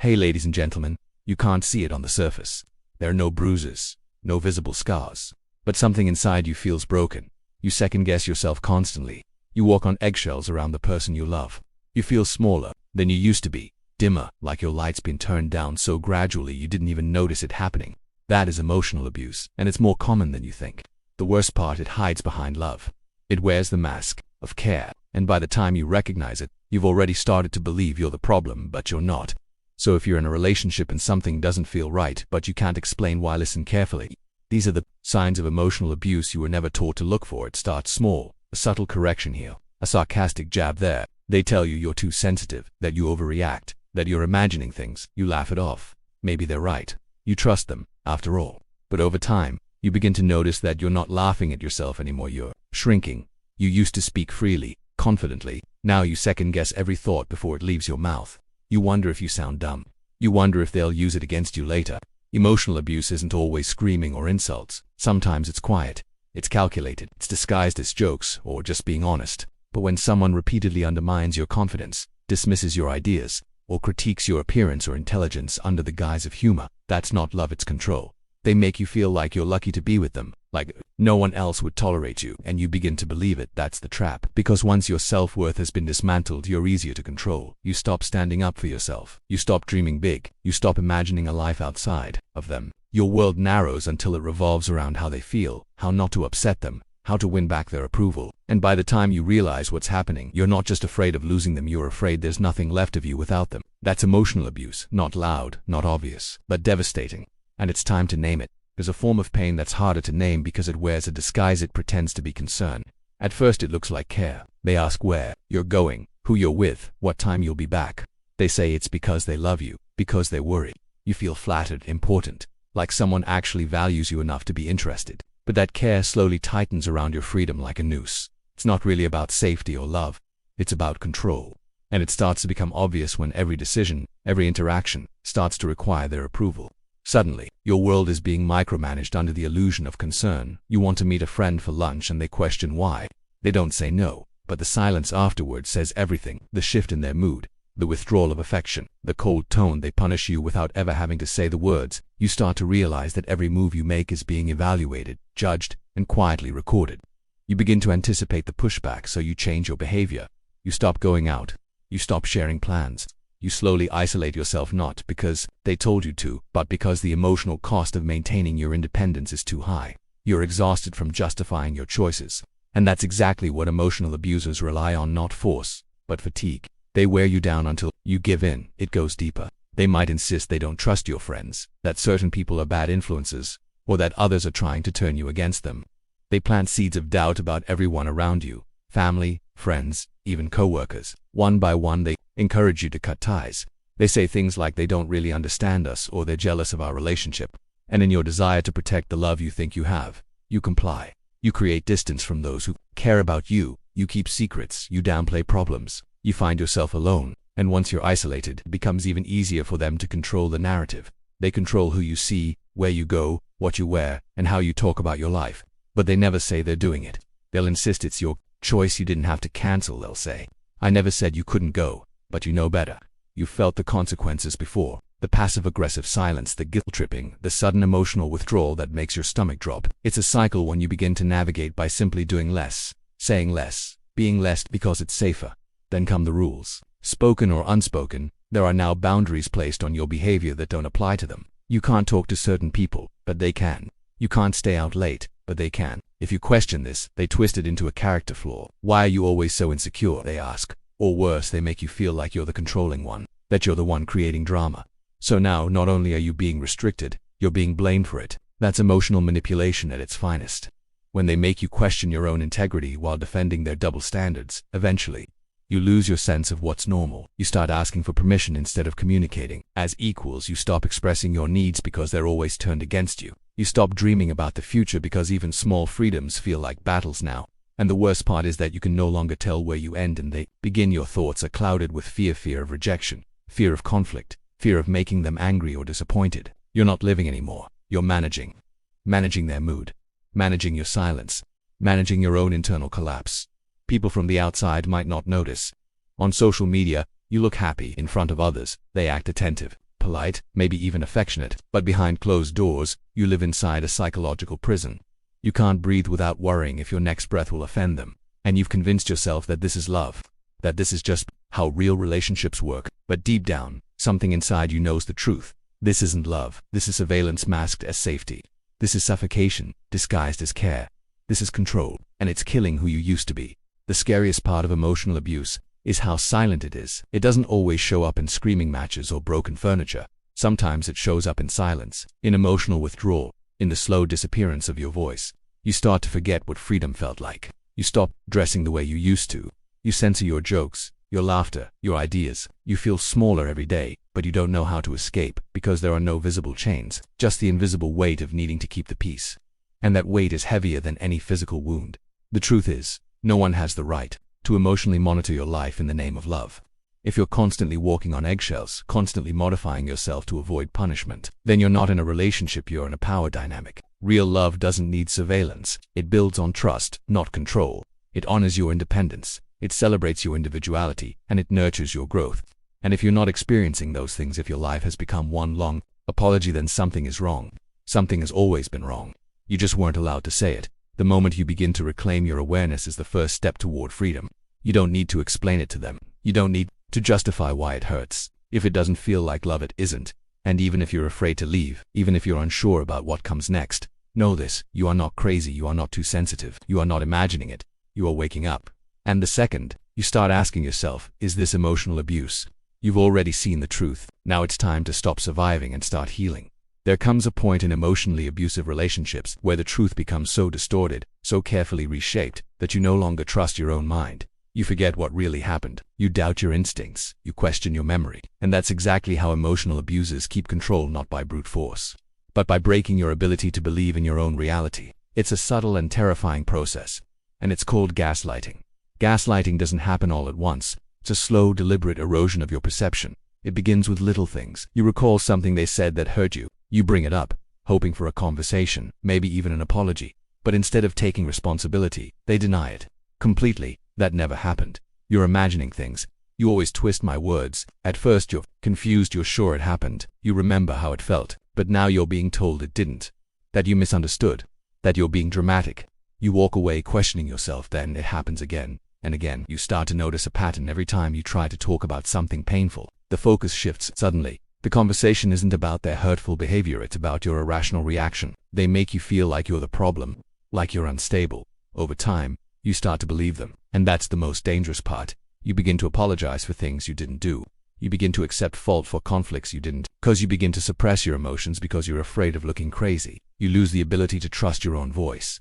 Hey ladies and gentlemen, you can't see it on the surface. There are no bruises, no visible scars. But something inside you feels broken. You second-guess yourself constantly. You walk on eggshells around the person you love. You feel smaller than you used to be, dimmer, like your light's been turned down so gradually you didn't even notice it happening. That is emotional abuse, and it's more common than you think. The worst part, it hides behind love. It wears the mask of care, and by the time you recognize it, you've already started to believe you're the problem, but you're not. So if you're in a relationship and something doesn't feel right, but you can't explain why, listen carefully. These are the signs of emotional abuse you were never taught to look for. It starts small, a subtle correction here, a sarcastic jab there. They tell you you're too sensitive, that you overreact, that you're imagining things. You laugh it off. Maybe they're right. You trust them, after all. But over time, you begin to notice that you're not laughing at yourself anymore. You're shrinking. You used to speak freely, confidently. Now you second-guess every thought before it leaves your mouth. You wonder if you sound dumb. You wonder if they'll use it against you later. Emotional abuse isn't always screaming or insults. Sometimes it's quiet. It's calculated. It's disguised as jokes or just being honest. But when someone repeatedly undermines your confidence, dismisses your ideas, or critiques your appearance or intelligence under the guise of humor, that's not love, it's control. They make you feel like you're lucky to be with them, like no one else would tolerate you, and you begin to believe it. That's the trap. Because once your self-worth has been dismantled, you're easier to control. You stop standing up for yourself. You stop dreaming big. You stop imagining a life outside of them. Your world narrows until it revolves around how they feel, how not to upset them, how to win back their approval. And by the time you realize what's happening, you're not just afraid of losing them, you're afraid there's nothing left of you without them. That's emotional abuse. Not loud, not obvious, but devastating. And it's time to name it. There's a form of pain that's harder to name because it wears a disguise. It pretends to be concern. At first it looks like care. They ask where you're going, who you're with, what time you'll be back. They say it's because they love you, because they worry. You feel flattered, important, like someone actually values you enough to be interested. But that care slowly tightens around your freedom like a noose. It's not really about safety or love. It's about control. And it starts to become obvious when every decision, every interaction, starts to require their approval. Suddenly, your world is being micromanaged under the illusion of concern. You want to meet a friend for lunch and they question why. They don't say no, but the silence afterwards says everything. The shift in their mood, the withdrawal of affection, the cold tone. They punish you without ever having to say the words. You start to realize that every move you make is being evaluated, judged, and quietly recorded. You begin to anticipate the pushback, so you change your behavior. You stop going out. You stop sharing plans. You slowly isolate yourself, not because they told you to, but because the emotional cost of maintaining your independence is too high. You're exhausted from justifying your choices. And that's exactly what emotional abusers rely on, not force, but fatigue. They wear you down until you give in. It goes deeper. They might insist they don't trust your friends, that certain people are bad influences, or that others are trying to turn you against them. They plant seeds of doubt about everyone around you, family, friends, even co-workers. One by one, they encourage you to cut ties. They say things like they don't really understand us or they're jealous of our relationship. And in your desire to protect the love you think you have, you comply. You create distance from those who care about you. You keep secrets. You downplay problems. You find yourself alone. And once you're isolated, it becomes even easier for them to control the narrative. They control who you see, where you go, what you wear, and how you talk about your life. But they never say they're doing it. They'll insist it's your choice. You didn't have to cancel, they'll say. I never said you couldn't go. But you know better. You've felt the consequences before. The passive-aggressive silence, the guilt-tripping, the sudden emotional withdrawal that makes your stomach drop. It's a cycle one you begin to navigate by simply doing less, saying less, being less because it's safer. Then come the rules. Spoken or unspoken, there are now boundaries placed on your behavior that don't apply to them. You can't talk to certain people, but they can. You can't stay out late, but they can. If you question this, they twist it into a character flaw. Why are you always so insecure, they ask. Or worse, they make you feel like you're the controlling one, that you're the one creating drama. So now, not only are you being restricted, you're being blamed for it. That's emotional manipulation at its finest. When they make you question your own integrity while defending their double standards, eventually, you lose your sense of what's normal. You start asking for permission instead of communicating. As equals, you stop expressing your needs because they're always turned against you. You stop dreaming about the future because even small freedoms feel like battles now. And the worst part is that you can no longer tell where you end and they begin. Your thoughts are clouded with fear of rejection, fear of conflict, fear of making them angry or disappointed. You're not living anymore. You're managing their mood, managing your silence, managing your own internal collapse. People from the outside might not notice. On social media, you look happy in front of others. They act attentive. polite, maybe even affectionate, but behind closed doors, you live inside a psychological prison. You can't breathe without worrying if your next breath will offend them. And you've convinced yourself that this is love, that this is just how real relationships work. But deep down, something inside you knows the truth. This isn't love. This is surveillance masked as safety. This is suffocation, disguised as care. This is control, and it's killing who you used to be. The scariest part of emotional abuse is how silent it is. It doesn't always show up in screaming matches or broken furniture. Sometimes it shows up in silence, in emotional withdrawal, in the slow disappearance of your voice. You start to forget what freedom felt like. You stop dressing the way you used to. You censor your jokes, your laughter, your ideas. You feel smaller every day, but you don't know how to escape because there are no visible chains, just the invisible weight of needing to keep the peace. And that weight is heavier than any physical wound. The truth is, no one has the right to emotionally monitor your life in the name of love. If you're constantly walking on eggshells, constantly modifying yourself to avoid punishment, then you're not in a relationship, you're in a power dynamic. Real love doesn't need surveillance. It builds on trust, not control. It honors your independence. It celebrates your individuality, and it nurtures your growth. And if you're not experiencing those things, if your life has become one long apology, then something is wrong. Something has always been wrong. You just weren't allowed to say it. The moment you begin to reclaim your awareness is the first step toward freedom. You don't need to explain it to them. You don't need to justify why it hurts. If it doesn't feel like love, it isn't. And even if you're afraid to leave, even if you're unsure about what comes next, know this: you are not crazy, you are not too sensitive, you are not imagining it, you are waking up. And the second you start asking yourself, is this emotional abuse? You've already seen the truth. Now it's time to stop surviving and start healing. There comes a point in emotionally abusive relationships where the truth becomes so distorted, so carefully reshaped, that you no longer trust your own mind. You forget what really happened. You doubt your instincts. You question your memory. And that's exactly how emotional abusers keep control, not by brute force, but by breaking your ability to believe in your own reality. It's a subtle and terrifying process, and it's called gaslighting. Gaslighting doesn't happen all at once. It's a slow, deliberate erosion of your perception. It begins with little things. You recall something they said that hurt you. You bring it up, hoping for a conversation, maybe even an apology. But instead of taking responsibility, they deny it completely. That never happened. You're imagining things. You always twist my words. At first you're confused, you're sure it happened. You remember how it felt, but now you're being told it didn't. That you misunderstood. That you're being dramatic. You walk away questioning yourself, then it happens again and again. You start to notice a pattern every time you try to talk about something painful. The focus shifts suddenly. The conversation isn't about their hurtful behavior, it's about your irrational reaction. They make you feel like you're the problem, like you're unstable. Over time, you start to believe them. And that's the most dangerous part. You begin to apologize for things you didn't do. You begin to accept fault for conflicts you didn't, because you begin to suppress your emotions because you're afraid of looking crazy. You lose the ability to trust your own voice.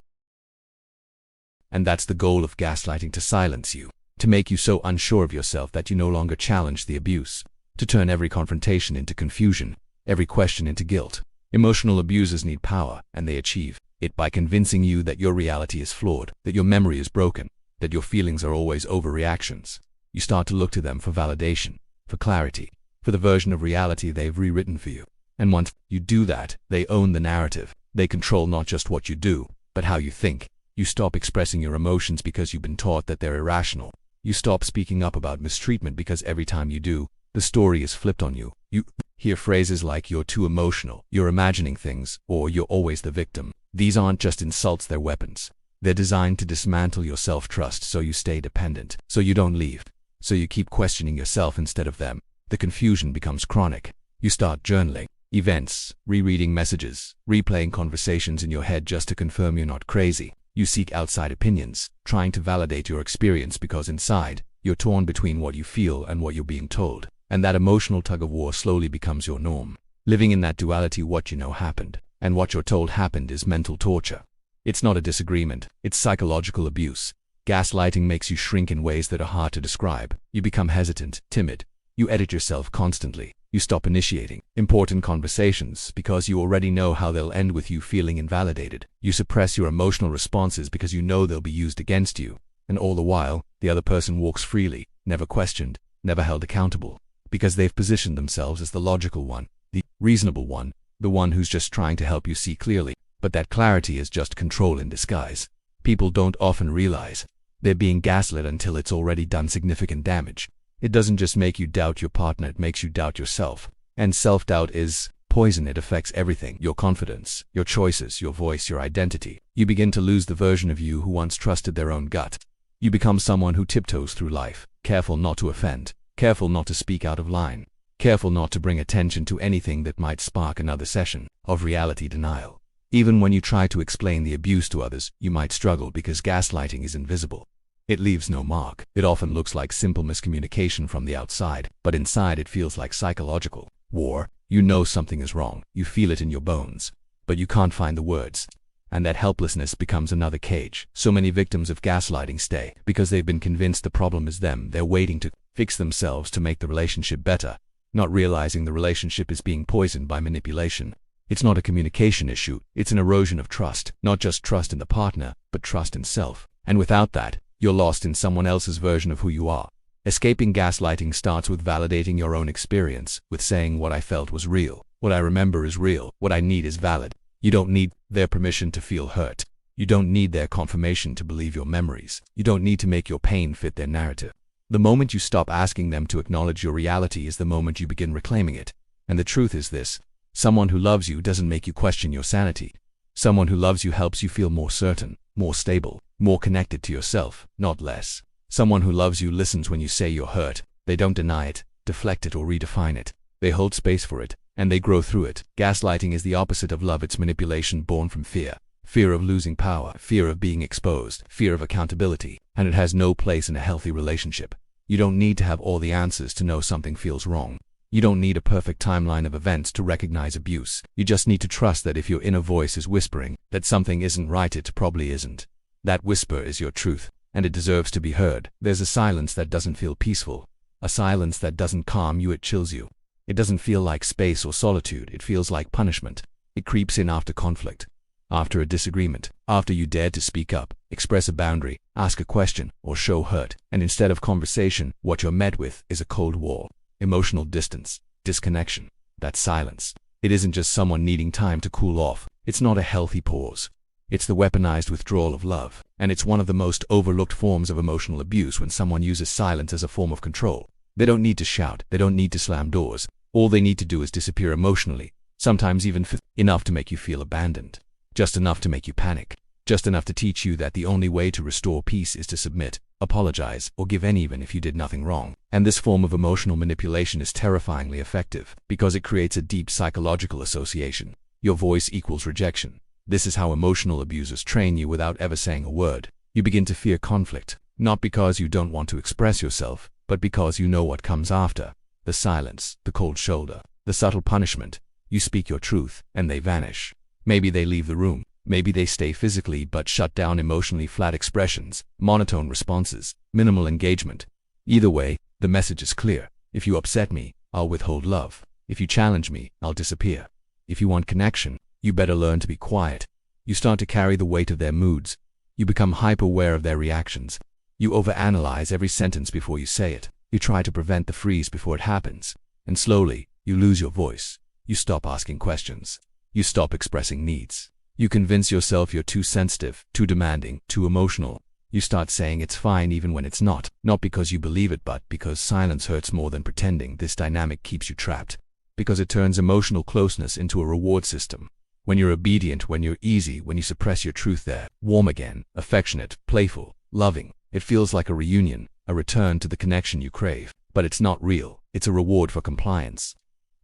And that's the goal of gaslighting: to silence you, to make you so unsure of yourself that you no longer challenge the abuse, to turn every confrontation into confusion, every question into guilt. Emotional abusers need power, and they achieve it by convincing you that your reality is flawed, that your memory is broken, that your feelings are always overreactions. You start to look to them for validation, for clarity, for the version of reality they've rewritten for you. And once you do that, they own the narrative. They control not just what you do, but how you think. You stop expressing your emotions because you've been taught that they're irrational. You stop speaking up about mistreatment because every time you do, the story is flipped on you. You hear phrases like "you're too emotional," "you're imagining things," or "you're always the victim." These aren't just insults, they're weapons. They're designed to dismantle your self-trust so you stay dependent, so you don't leave, so you keep questioning yourself instead of them. The confusion becomes chronic. You start journaling events, rereading messages, replaying conversations in your head just to confirm you're not crazy. You seek outside opinions, trying to validate your experience because inside, you're torn between what you feel and what you're being told. And that emotional tug-of-war slowly becomes your norm. Living in that duality, what you know happened, and what you're told happened, is mental torture. It's not a disagreement, it's psychological abuse. Gaslighting makes you shrink in ways that are hard to describe. You become hesitant, timid. You edit yourself constantly. You stop initiating important conversations because you already know how they'll end with you feeling invalidated. You suppress your emotional responses because you know they'll be used against you. And all the while, the other person walks freely, never questioned, never held accountable, because they've positioned themselves as the logical one, the reasonable one, the one who's just trying to help you see clearly. But that clarity is just control in disguise. People don't often realize they're being gaslit until it's already done significant damage. It doesn't just make you doubt your partner, it makes you doubt yourself. And self-doubt is poison. It affects everything: your confidence, your choices, your voice, your identity. You begin to lose the version of you who once trusted their own gut. You become someone who tiptoes through life, careful not to offend, careful not to speak out of line, careful not to bring attention to anything that might spark another session of reality denial. Even when you try to explain the abuse to others, you might struggle because gaslighting is invisible. It leaves no mark. It often looks like simple miscommunication from the outside, but inside it feels like psychological war. You know something is wrong, you feel it in your bones, but you can't find the words. And that helplessness becomes another cage. So many victims of gaslighting stay because they've been convinced the problem is them. They're waiting to fix themselves to make the relationship better, not realizing the relationship is being poisoned by manipulation. It's not a communication issue, it's an erosion of trust, not just trust in the partner, but trust in self. And without that, you're lost in someone else's version of who you are. Escaping gaslighting starts with validating your own experience, with saying what I felt was real, what I remember is real, what I need is valid. You don't need their permission to feel hurt. You don't need their confirmation to believe your memories. You don't need to make your pain fit their narrative. The moment you stop asking them to acknowledge your reality is the moment you begin reclaiming it. And the truth is this: someone who loves you doesn't make you question your sanity. Someone who loves you helps you feel more certain, more stable, more connected to yourself, not less. Someone who loves you listens when you say you're hurt. They don't deny it, deflect it, or redefine it. They hold space for it, and they grow through it. Gaslighting is the opposite of love. It's manipulation born from fear. Fear of losing power, fear of being exposed, fear of accountability, and it has no place in a healthy relationship. You don't need to have all the answers to know something feels wrong. You don't need a perfect timeline of events to recognize abuse. You just need to trust that if your inner voice is whispering that something isn't right, it probably isn't. That whisper is your truth, and it deserves to be heard. There's a silence that doesn't feel peaceful, a silence that doesn't calm you, it chills you. It doesn't feel like space or solitude, it feels like punishment. It creeps in after conflict, after a disagreement, after you dared to speak up, express a boundary, ask a question, or show hurt. And instead of conversation, what you're met with is a cold wall, emotional distance, disconnection. That silence. It isn't just someone needing time to cool off. It's not a healthy pause. It's the weaponized withdrawal of love, and it's one of the most overlooked forms of emotional abuse when someone uses silence as a form of control. They don't need to shout, they don't need to slam doors. All they need to do is disappear emotionally, sometimes even enough to make you feel abandoned, just enough to make you panic, just enough to teach you that the only way to restore peace is to submit, apologize, or give in even if you did nothing wrong. And this form of emotional manipulation is terrifyingly effective because it creates a deep psychological association. Your voice equals rejection. This is how emotional abusers train you without ever saying a word. You begin to fear conflict, not because you don't want to express yourself, but because you know what comes after. The silence, the cold shoulder, the subtle punishment. You speak your truth, and they vanish. Maybe they leave the room. Maybe they stay physically but shut down emotionally. Flat expressions, monotone responses, minimal engagement. Either way, the message is clear. If you upset me, I'll withhold love. If you challenge me, I'll disappear. If you want connection, you better learn to be quiet. You start to carry the weight of their moods. You become hyper-aware of their reactions. You overanalyze every sentence before you say it. You try to prevent the freeze before it happens. And slowly, you lose your voice. You stop asking questions. You stop expressing needs. You convince yourself you're too sensitive, too demanding, too emotional. You start saying it's fine even when it's not. Not because you believe it, but because silence hurts more than pretending. This dynamic keeps you trapped, because it turns emotional closeness into a reward system. When you're obedient, when you're easy, when you suppress your truth, they're warm again, affectionate, playful, loving. It feels like a reunion, a return to the connection you crave. But it's not real. It's a reward for compliance.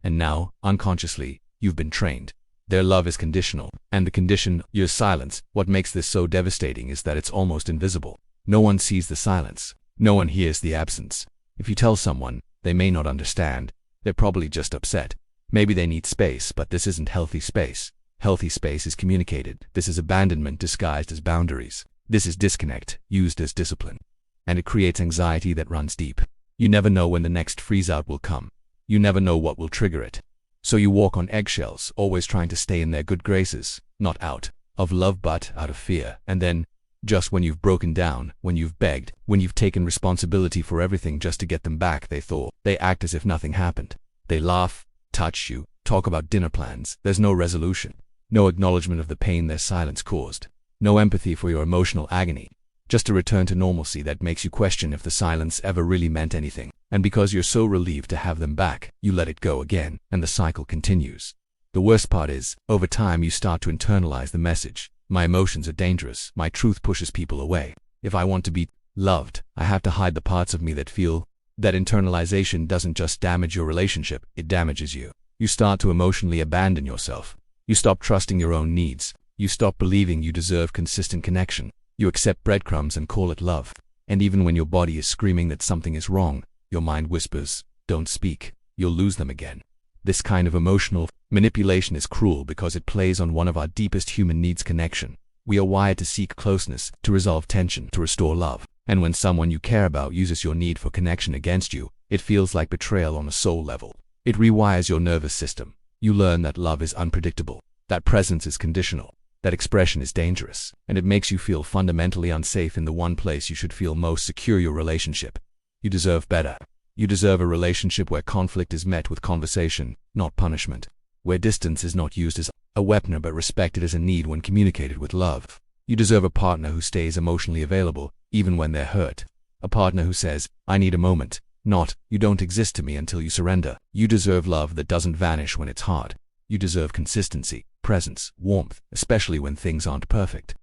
And now, unconsciously, you've been trained. Their love is conditional, and the condition, your silence. What makes this so devastating is that it's almost invisible. No one sees the silence. No one hears the absence. If you tell someone, they may not understand. They're probably just upset. Maybe they need space, but this isn't healthy space. Healthy space is communicated. This is abandonment disguised as boundaries. This is disconnect, used as discipline. And it creates anxiety that runs deep. You never know when the next freeze-out will come. You never know what will trigger it. So you walk on eggshells, always trying to stay in their good graces, not out of love but out of fear. And then, just when you've broken down, when you've begged, when you've taken responsibility for everything just to get them back, they act as if nothing happened. They laugh, touch you, talk about dinner plans. There's no resolution. No acknowledgement of the pain their silence caused. No empathy for your emotional agony. Just a return to normalcy that makes you question if the silence ever really meant anything. And because you're so relieved to have them back, you let it go again, and the cycle continues. The worst part is, over time you start to internalize the message. My emotions are dangerous. My truth pushes people away. If I want to be loved, I have to hide the parts of me that feel. That internalization doesn't just damage your relationship, it damages you. You start to emotionally abandon yourself. You stop trusting your own needs. You stop believing you deserve consistent connection. You accept breadcrumbs and call it love. And even when your body is screaming that something is wrong, your mind whispers, "Don't speak, you'll lose them again." This kind of emotional manipulation is cruel because it plays on one of our deepest human needs, connection. We are wired to seek closeness, to resolve tension, to restore love. And when someone you care about uses your need for connection against you, it feels like betrayal on a soul level. It rewires your nervous system. You learn that love is unpredictable, that presence is conditional, that expression is dangerous, and it makes you feel fundamentally unsafe in the one place you should feel most secure, your relationship. You deserve better. You deserve a relationship where conflict is met with conversation, not punishment. Where distance is not used as a weapon but respected as a need when communicated with love. You deserve a partner who stays emotionally available, even when they're hurt. A partner who says, "I need a moment," not, "You don't exist to me until you surrender." You deserve love that doesn't vanish when it's hard. You deserve consistency, presence, warmth, especially when things aren't perfect.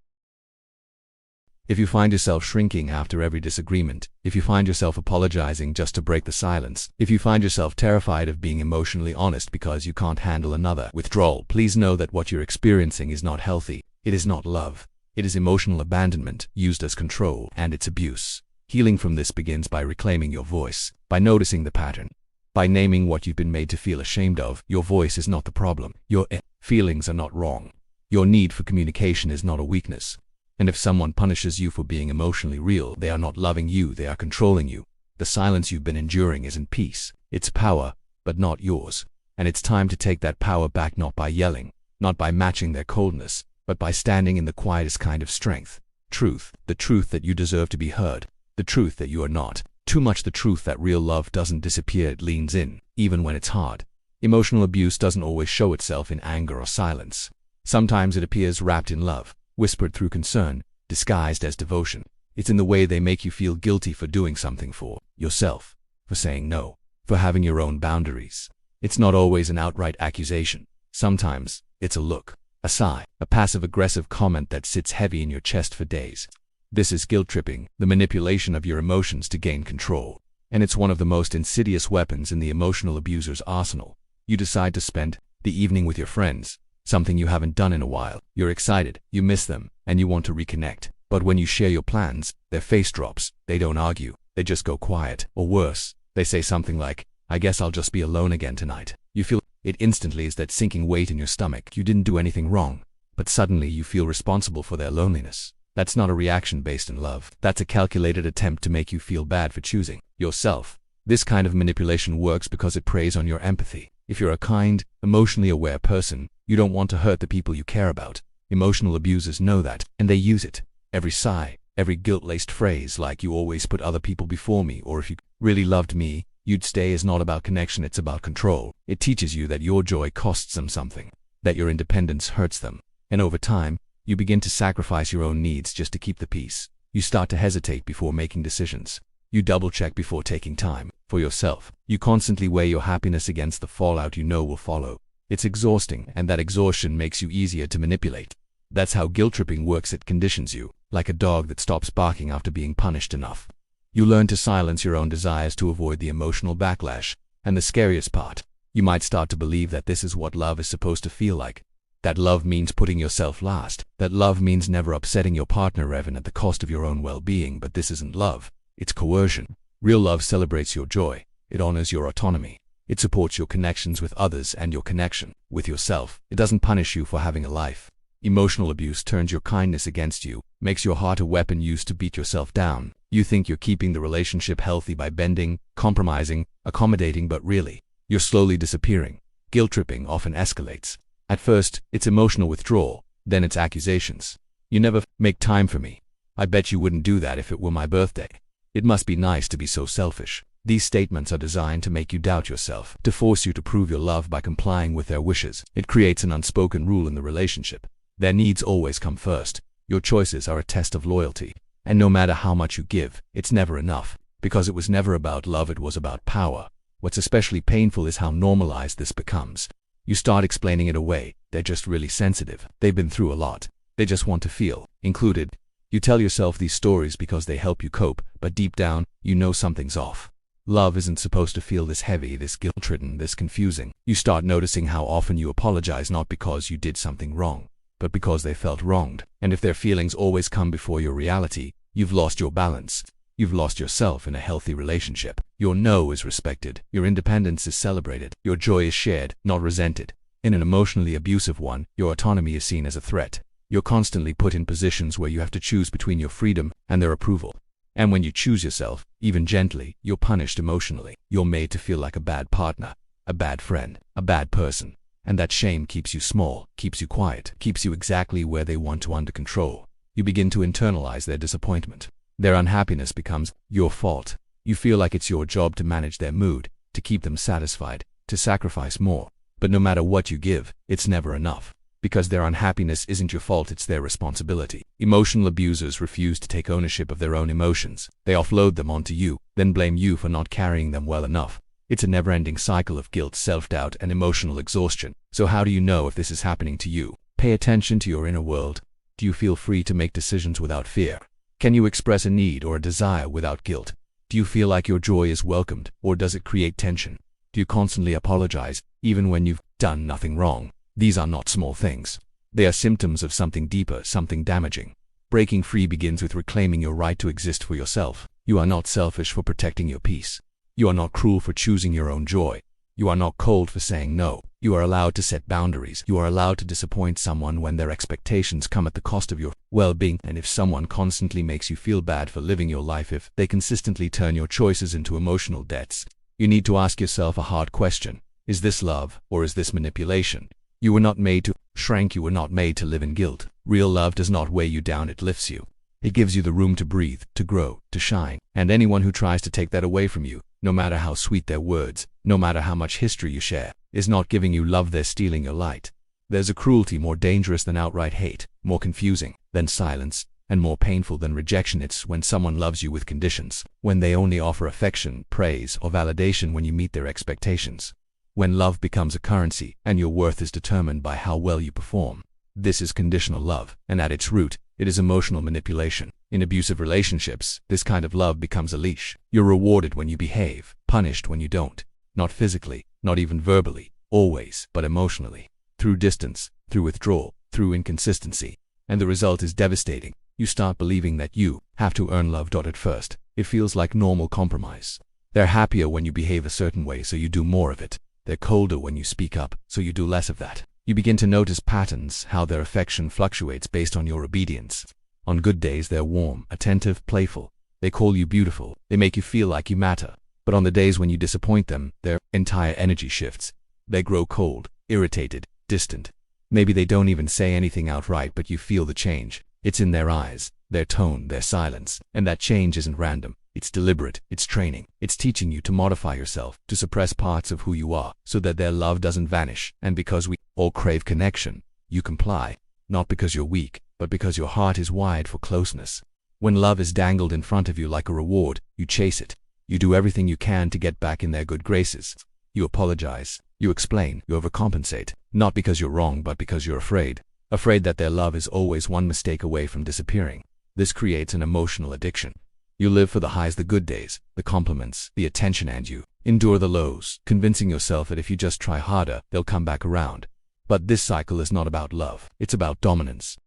If you find yourself shrinking after every disagreement, if you find yourself apologizing just to break the silence, if you find yourself terrified of being emotionally honest because you can't handle another withdrawal, please know that what you're experiencing is not healthy. It is not love. It is emotional abandonment used as control, and it's abuse. Healing from this begins by reclaiming your voice, by noticing the pattern, by naming what you've been made to feel ashamed of. Your voice is not the problem. Your feelings are not wrong. Your need for communication is not a weakness. And if someone punishes you for being emotionally real, they are not loving you, they are controlling you. The silence you've been enduring isn't peace. It's power, but not yours. And it's time to take that power back, not by yelling, not by matching their coldness, but by standing in the quietest kind of strength. Truth, the truth that you deserve to be heard, the truth that you are not too much, the truth that real love doesn't disappear, it leans in, even when it's hard. Emotional abuse doesn't always show itself in anger or silence. Sometimes it appears wrapped in love, whispered through concern, disguised as devotion. It's in the way they make you feel guilty for doing something for yourself, for saying no, for having your own boundaries. It's not always an outright accusation. Sometimes it's a look, a sigh, a passive-aggressive comment that sits heavy in your chest for days. This is guilt tripping, the manipulation of your emotions to gain control. And it's one of the most insidious weapons in the emotional abuser's arsenal. You decide to spend the evening with your friends, something you haven't done in a while. You're excited, you miss them, and you want to reconnect. But when you share your plans, their face drops. They don't argue, they just go quiet. Or worse, they say something like, "I guess I'll just be alone again tonight." You feel it instantly, is that sinking weight in your stomach. You didn't do anything wrong, but suddenly you feel responsible for their loneliness. That's not a reaction based in love. That's a calculated attempt to make you feel bad for choosing yourself. This kind of manipulation works because it preys on your empathy. If you're a kind, emotionally aware person, you don't want to hurt the people you care about. Emotional abusers know that, and they use it. Every sigh, every guilt-laced phrase like, "You always put other people before me," or "If you really loved me, you'd stay," is not about connection, it's about control. It teaches you that your joy costs them something, that your independence hurts them. And over time, you begin to sacrifice your own needs just to keep the peace. You start to hesitate before making decisions. You double-check before taking time for yourself. You constantly weigh your happiness against the fallout you know will follow. It's exhausting, and that exhaustion makes you easier to manipulate. That's how guilt-tripping works. It conditions you, like a dog that stops barking after being punished enough. You learn to silence your own desires to avoid the emotional backlash. And the scariest part, you might start to believe that this is what love is supposed to feel like. That love means putting yourself last. That love means never upsetting your partner even at the cost of your own well-being. But this isn't love. It's coercion. Real love celebrates your joy. It honors your autonomy. It supports your connections with others and your connection with yourself. It doesn't punish you for having a life. Emotional abuse turns your kindness against you, makes your heart a weapon used to beat yourself down. You think you're keeping the relationship healthy by bending, compromising, accommodating, but really, you're slowly disappearing. Guilt tripping often escalates. At first, it's emotional withdrawal, then it's accusations. "You never make time for me. I bet you wouldn't do that if it were my birthday. It must be nice to be so selfish." These statements are designed to make you doubt yourself, to force you to prove your love by complying with their wishes. It creates an unspoken rule in the relationship. Their needs always come first. Your choices are a test of loyalty. And no matter how much you give, it's never enough. Because it was never about love, it was about power. What's especially painful is how normalized this becomes. You start explaining it away. They're just really sensitive. They've been through a lot. They just want to feel included. You tell yourself these stories because they help you cope, but deep down, you know something's off. Love isn't supposed to feel this heavy, this guilt-ridden, this confusing. You start noticing how often you apologize not because you did something wrong, but because they felt wronged. And if their feelings always come before your reality, you've lost your balance. You've lost yourself in a healthy relationship. Your no is respected. Your independence is celebrated. Your joy is shared, not resented. In an emotionally abusive one, your autonomy is seen as a threat. You're constantly put in positions where you have to choose between your freedom and their approval. And when you choose yourself, even gently, you're punished emotionally. You're made to feel like a bad partner, a bad friend, a bad person. And that shame keeps you small, keeps you quiet, keeps you exactly where they want to under control. You begin to internalize their disappointment. Their unhappiness becomes your fault. You feel like it's your job to manage their mood, to keep them satisfied, to sacrifice more. But no matter what you give, it's never enough. Because their unhappiness isn't your fault, it's their responsibility. Emotional abusers refuse to take ownership of their own emotions. They offload them onto you, then blame you for not carrying them well enough. It's a never-ending cycle of guilt, self-doubt, and emotional exhaustion. So how do you know if this is happening to you? Pay attention to your inner world. Do you feel free to make decisions without fear? Can you express a need or a desire without guilt? Do you feel like your joy is welcomed, or does it create tension? Do you constantly apologize, even when you've done nothing wrong? These are not small things. They are symptoms of something deeper, something damaging. Breaking free begins with reclaiming your right to exist for yourself. You are not selfish for protecting your peace. You are not cruel for choosing your own joy. You are not cold for saying no. You are allowed to set boundaries. You are allowed to disappoint someone when their expectations come at the cost of your well-being. And if someone constantly makes you feel bad for living your life, if they consistently turn your choices into emotional debts, you need to ask yourself a hard question. Is this love, or is this manipulation? You were not made to shrink. You were not made to live in guilt. Real love does not weigh you down, it lifts you. It gives you the room to breathe, to grow, to shine. And anyone who tries to take that away from you, no matter how sweet their words, no matter how much history you share, is not giving you love, they're stealing your light. There's a cruelty more dangerous than outright hate, more confusing than silence, and more painful than rejection. It's when someone loves you with conditions, when they only offer affection, praise, or validation when you meet their expectations. When love becomes a currency, and your worth is determined by how well you perform. This is conditional love, and at its root, it is emotional manipulation. In abusive relationships, this kind of love becomes a leash. You're rewarded when you behave, punished when you don't. Not physically, not even verbally, always, but emotionally. Through distance, through withdrawal, through inconsistency. And the result is devastating. You start believing that you have to earn love. At first, it feels like normal compromise. They're happier when you behave a certain way, so you do more of it. They're colder when you speak up, so you do less of that. You begin to notice patterns, how their affection fluctuates based on your obedience. On good days, they're warm, attentive, playful. They call you beautiful. They make you feel like you matter. But on the days when you disappoint them, their entire energy shifts. They grow cold, irritated, distant. Maybe they don't even say anything outright, but you feel the change. It's in their eyes, their tone, their silence. And that change isn't random. It's deliberate, it's training. It's teaching you to modify yourself, to suppress parts of who you are, so that their love doesn't vanish. And because we all crave connection, you comply. Not because you're weak, but because your heart is wired for closeness. When love is dangled in front of you like a reward, you chase it. You do everything you can to get back in their good graces. You apologize, you explain, you overcompensate. Not because you're wrong, but because you're afraid. Afraid that their love is always one mistake away from disappearing. This creates an emotional addiction. You live for the highs, the good days, the compliments, the attention, and you endure the lows, convincing yourself that if you just try harder, they'll come back around. But this cycle is not about love. It's about dominance.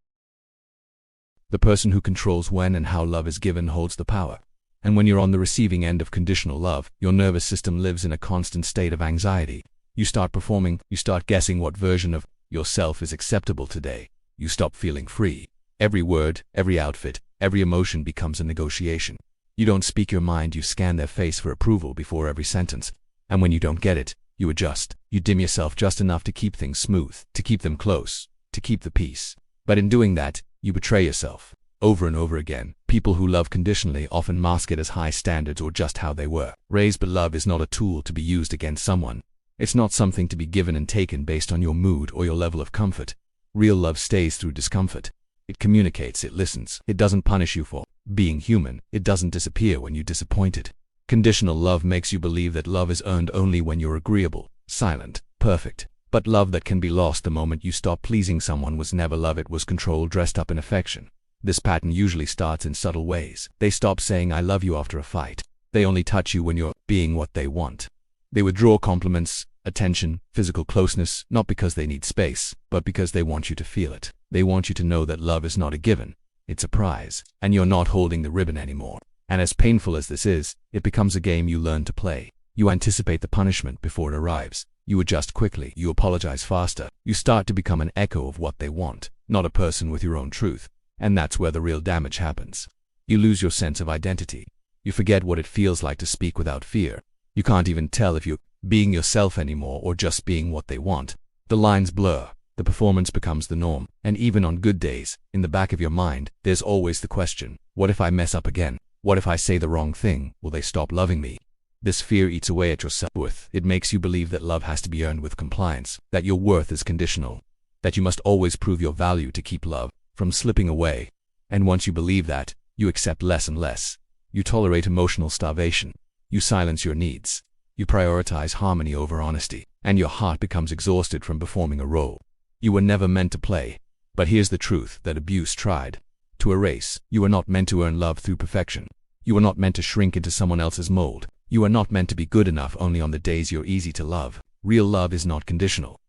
The person who controls when and how love is given holds the power. And when you're on the receiving end of conditional love, your nervous system lives in a constant state of anxiety. You start performing, you start guessing what version of yourself is acceptable today. You stop feeling free. Every word, every outfit, every emotion becomes a negotiation. You don't speak your mind, you scan their face for approval before every sentence. And when you don't get it, you adjust. You dim yourself just enough to keep things smooth, to keep them close, to keep the peace. But in doing that, you betray yourself. Over and over again, people who love conditionally often mask it as high standards or just how they were raised. But love is not a tool to be used against someone. It's not something to be given and taken based on your mood or your level of comfort. Real love stays through discomfort. It communicates, it listens. It doesn't punish you for being human. It doesn't disappear when you disappoint it. Conditional love makes you believe that love is earned only when you're agreeable, silent, perfect. But love that can be lost the moment you stop pleasing someone was never love, it was control dressed up in affection. This pattern usually starts in subtle ways. They stop saying I love you after a fight. They only touch you when you're being what they want. They withdraw compliments, attention, physical closeness, not because they need space, but because they want you to feel it. They want you to know that love is not a given, it's a prize, and you're not holding the ribbon anymore. And as painful as this is, it becomes a game you learn to play. You anticipate the punishment before it arrives. You adjust quickly, you apologize faster. You start to become an echo of what they want, not a person with your own truth. And that's where the real damage happens. You lose your sense of identity. You forget what it feels like to speak without fear. You can't even tell if you're being yourself anymore or just being what they want. The lines blur, the performance becomes the norm, and even on good days, in the back of your mind, there's always the question, what if I mess up again? What if I say the wrong thing? Will they stop loving me? This fear eats away at your self-worth. It makes you believe that love has to be earned with compliance, that your worth is conditional, that you must always prove your value to keep love from slipping away. And once you believe that, you accept less and less. You tolerate emotional starvation. You silence your needs. You prioritize harmony over honesty, and your heart becomes exhausted from performing a role you were never meant to play. But here's the truth that abuse tried to erase. You are not meant to earn love through perfection. You are not meant to shrink into someone else's mold. You are not meant to be good enough only on the days you're easy to love. Real love is not conditional.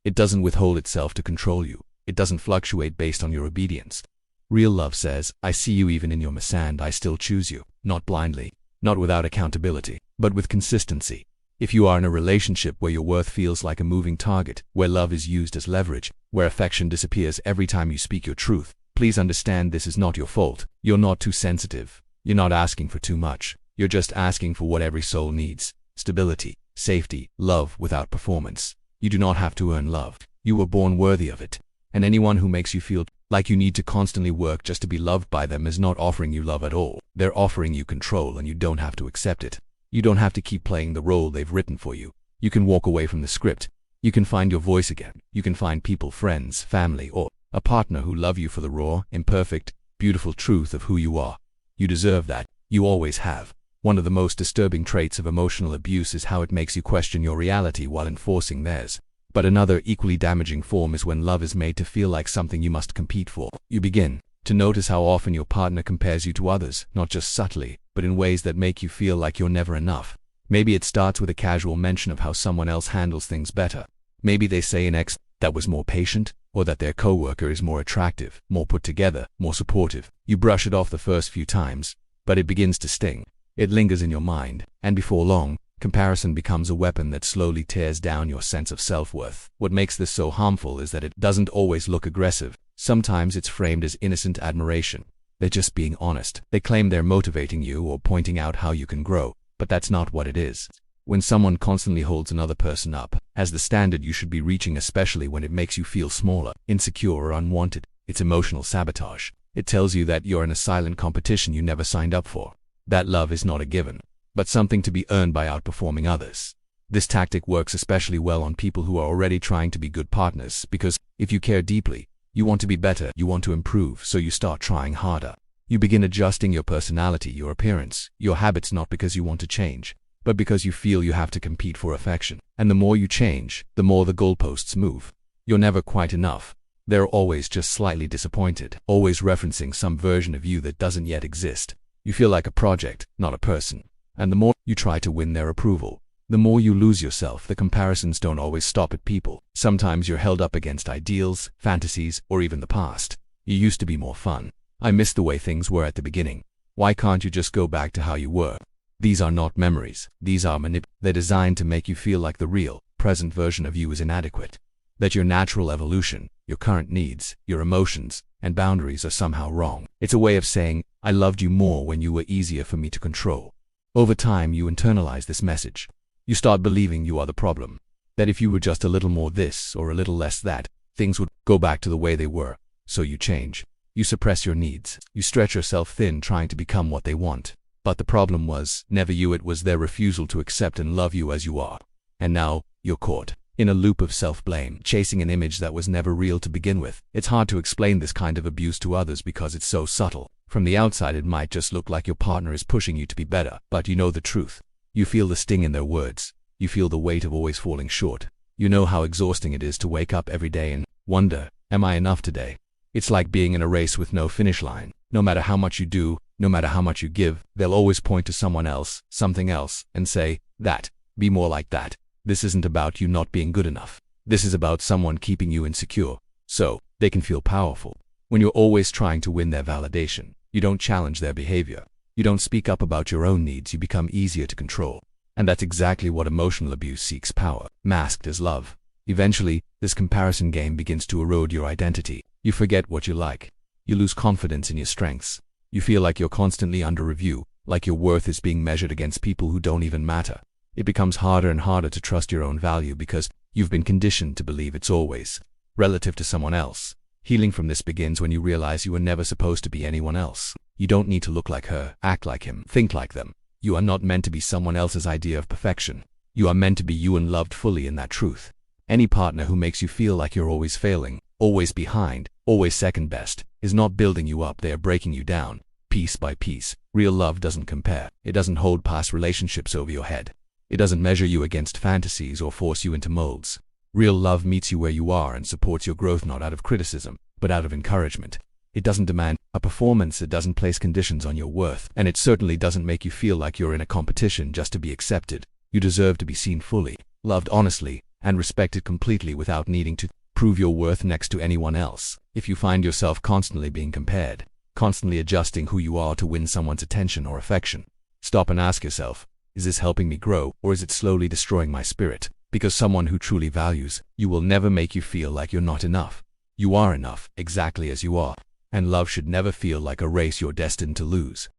It doesn't withhold itself to control you. It doesn't fluctuate based on your obedience. Real love says, I see you even in your mess and I still choose you, not blindly, not without accountability, but with consistency. If you are in a relationship where your worth feels like a moving target, where love is used as leverage, where affection disappears every time you speak your truth, please understand this is not your fault. You're not too sensitive. You're not asking for too much. You're just asking for what every soul needs: stability, safety, love without performance. You do not have to earn love. You were born worthy of it. And anyone who makes you feel like you need to constantly work just to be loved by them is not offering you love at all. They're offering you control, and you don't have to accept it. You don't have to keep playing the role they've written for you. You can walk away from the script. You can find your voice again. You can find people, friends, family, or a partner who love you for the raw, imperfect, beautiful truth of who you are. You deserve that. You always have. One of the most disturbing traits of emotional abuse is how it makes you question your reality while enforcing theirs. But another equally damaging form is when love is made to feel like something you must compete for. You begin to notice how often your partner compares you to others, not just subtly, but in ways that make you feel like you're never enough. Maybe it starts with a casual mention of how someone else handles things better. Maybe they say an ex that was more patient, or that their coworker is more attractive, more put together, more supportive. You brush it off the first few times, but it begins to sting. It lingers in your mind, and before long, comparison becomes a weapon that slowly tears down your sense of self-worth. What makes this so harmful is that it doesn't always look aggressive. Sometimes it's framed as innocent admiration. They're just being honest. They claim they're motivating you or pointing out how you can grow, but that's not what it is. When someone constantly holds another person up as the standard you should be reaching, especially when it makes you feel smaller, insecure, or unwanted, it's emotional sabotage. It tells you that you're in a silent competition you never signed up for. That love is not a given, but something to be earned by outperforming others. This tactic works especially well on people who are already trying to be good partners, because if you care deeply, you want to be better, you want to improve, so you start trying harder. You begin adjusting your personality, your appearance, your habits, not because you want to change, but because you feel you have to compete for affection. And the more you change, the more the goalposts move. You're never quite enough. They're always just slightly disappointed, always referencing some version of you that doesn't yet exist. You feel like a project, not a person. And the more you try to win their approval, the more you lose yourself. The comparisons don't always stop at people. Sometimes you're held up against ideals, fantasies, or even the past. You used to be more fun. I miss the way things were at the beginning. Why can't you just go back to how you were? These are not memories. These are They're designed to make you feel like the real, present version of you is inadequate. That your natural evolution, your current needs, your emotions, and boundaries are somehow wrong. It's a way of saying, I loved you more when you were easier for me to control. Over time, you internalize this message. You start believing you are the problem. That if you were just a little more this or a little less that, things would go back to the way they were. So you change. You suppress your needs. You stretch yourself thin trying to become what they want. But the problem was never you, it was their refusal to accept and love you as you are. And now, you're caught in a loop of self-blame, chasing an image that was never real to begin with. It's hard to explain this kind of abuse to others because it's so subtle. From the outside it might just look like your partner is pushing you to be better, but you know the truth. You feel the sting in their words. You feel the weight of always falling short. You know how exhausting it is to wake up every day and wonder, am I enough today? It's like being in a race with no finish line. No matter how much you do, no matter how much you give, they'll always point to someone else, something else, and say, that, be more like that. This isn't about you not being good enough. This is about someone keeping you insecure, so they can feel powerful. When you're always trying to win their validation, you don't challenge their behavior. You don't speak up about your own needs, you become easier to control. And that's exactly what emotional abuse seeks: power, masked as love. Eventually, this comparison game begins to erode your identity. You forget what you like. You lose confidence in your strengths. You feel like you're constantly under review, like your worth is being measured against people who don't even matter. It becomes harder and harder to trust your own value because you've been conditioned to believe it's always relative to someone else. Healing from this begins when you realize you were never supposed to be anyone else. You don't need to look like her, act like him, think like them. You are not meant to be someone else's idea of perfection. You are meant to be you and loved fully in that truth. Any partner who makes you feel like you're always failing, always behind, always second best, is not building you up, they are breaking you down, piece by piece. Real love doesn't compare. It doesn't hold past relationships over your head. It doesn't measure you against fantasies or force you into molds. Real love meets you where you are and supports your growth, not out of criticism, but out of encouragement. It doesn't demand a performance, it doesn't place conditions on your worth, and it certainly doesn't make you feel like you're in a competition just to be accepted. You deserve to be seen fully, loved honestly, and respected completely without needing to prove your worth next to anyone else. If you find yourself constantly being compared, constantly adjusting who you are to win someone's attention or affection, stop and ask yourself, is this helping me grow, or is it slowly destroying my spirit? Because someone who truly values you will never make you feel like you're not enough. You are enough, exactly as you are. And love should never feel like a race you're destined to lose.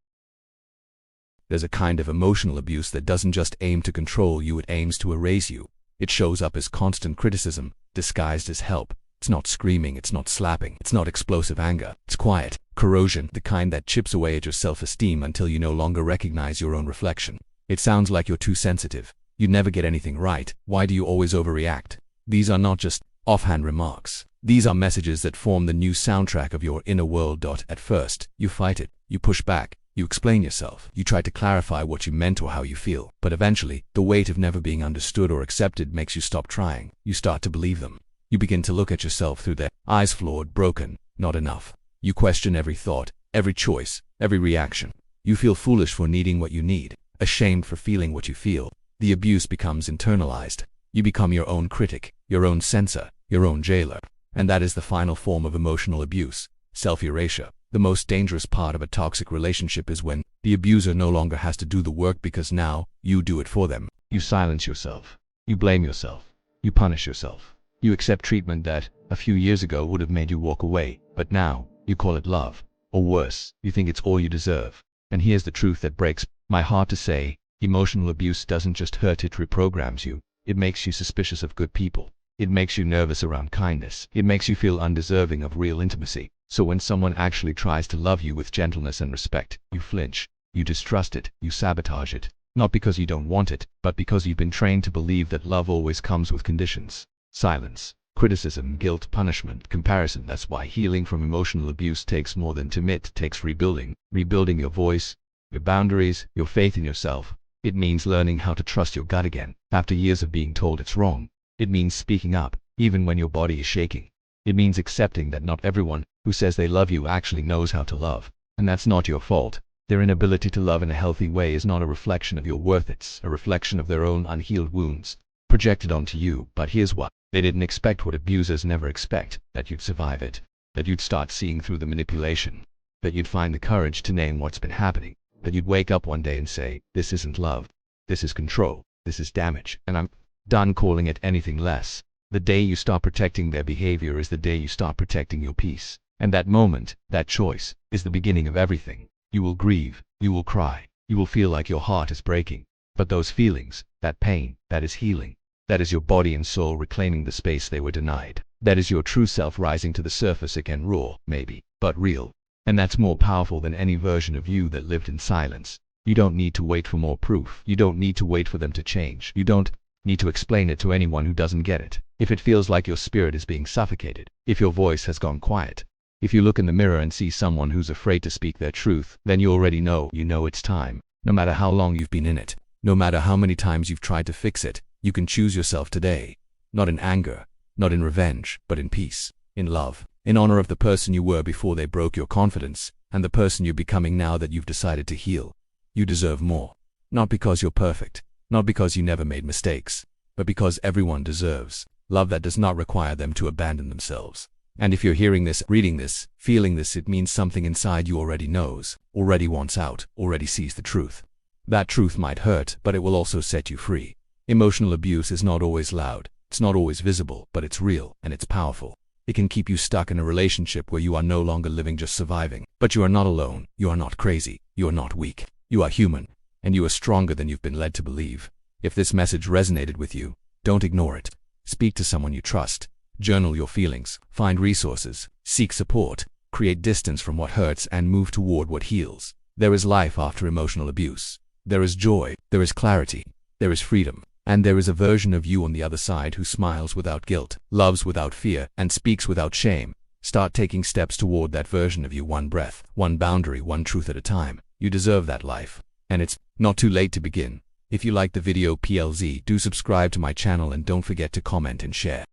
There's a kind of emotional abuse that doesn't just aim to control you, it aims to erase you. It shows up as constant criticism, disguised as help. It's not screaming, it's not slapping, it's not explosive anger. It's quiet corrosion, the kind that chips away at your self-esteem until you no longer recognize your own reflection. It sounds like you're too sensitive. You never get anything right. Why do you always overreact? These are not just offhand remarks. These are messages that form the new soundtrack of your inner world. At first, you fight it, you push back, you explain yourself, you try to clarify what you meant or how you feel. But eventually, the weight of never being understood or accepted makes you stop trying. You start to believe them. You begin to look at yourself through their eyes, flawed, broken, not enough. You question every thought, every choice, every reaction. You feel foolish for needing what you need, ashamed for feeling what you feel. The abuse becomes internalized. You become your own critic, your own censor, your own jailer. And that is the final form of emotional abuse, self-erasure. The most dangerous part of a toxic relationship is when the abuser no longer has to do the work because now you do it for them. You silence yourself. You blame yourself. You punish yourself. You accept treatment that a few years ago would have made you walk away, but now you call it love. Or worse, you think it's all you deserve. And here's the truth that breaks my heart to say: emotional abuse doesn't just hurt, it reprograms you. It makes you suspicious of good people. It makes you nervous around kindness. It makes you feel undeserving of real intimacy. So when someone actually tries to love you with gentleness and respect, you flinch, you distrust it, you sabotage it. Not because you don't want it, but because you've been trained to believe that love always comes with conditions. Silence, criticism, guilt, punishment, comparison. That's why healing from emotional abuse takes more than it takes rebuilding. Rebuilding your voice, your boundaries, your faith in yourself. It means learning how to trust your gut again, after years of being told it's wrong. It means speaking up, even when your body is shaking. It means accepting that not everyone who says they love you actually knows how to love. And that's not your fault. Their inability to love in a healthy way is not a reflection of your worth, it's a reflection of their own unhealed wounds, projected onto you. But here's what they didn't expect, what abusers never expect: that you'd survive it, that you'd start seeing through the manipulation, that you'd find the courage to name what's been happening, that you'd wake up one day and say, this isn't love, this is control, this is damage, and I'm done calling it anything less. The day you start protecting their behavior is the day you start protecting your peace. And that moment, that choice, is the beginning of everything. You will grieve, you will cry, you will feel like your heart is breaking. But those feelings, that pain, that is healing. That is your body and soul reclaiming the space they were denied. That is your true self rising to the surface again, raw, maybe, but real. And that's more powerful than any version of you that lived in silence. You don't need to wait for more proof. You don't need to wait for them to change. You don't need to explain it to anyone who doesn't get it. If it feels like your spirit is being suffocated, if your voice has gone quiet, If you look in the mirror and see someone who's afraid to speak their truth, then you already know it's time. No matter how long you've been in it, no matter how many times you've tried to fix it, you can choose yourself today. Not in anger, not in revenge, but in peace, in love, in honor of the person you were before they broke your confidence, and the person you're becoming now that you've decided to heal. You deserve more. Not because you're perfect, not because you never made mistakes, but because everyone deserves love that does not require them to abandon themselves. And if you're hearing this, reading this, feeling this, it means something inside you already knows, already wants out, already sees the truth. That truth might hurt, but it will also set you free. Emotional abuse is not always loud, it's not always visible, but it's real and it's powerful. It can keep you stuck in a relationship where you are no longer living, just surviving. But you are not alone, you are not crazy, you are not weak. You are human, and you are stronger than you've been led to believe. If this message resonated with you, don't ignore it. Speak to someone you trust. Journal your feelings, find resources, seek support, create distance from what hurts and move toward what heals. There is life after emotional abuse. There is joy, there is clarity, there is freedom, and there is a version of you on the other side who smiles without guilt, loves without fear, and speaks without shame. Start taking steps toward that version of you, one breath, one boundary, one truth at a time. You deserve that life, and it's not too late to begin. If you like the video PLZ, do subscribe to my channel and don't forget to comment and share.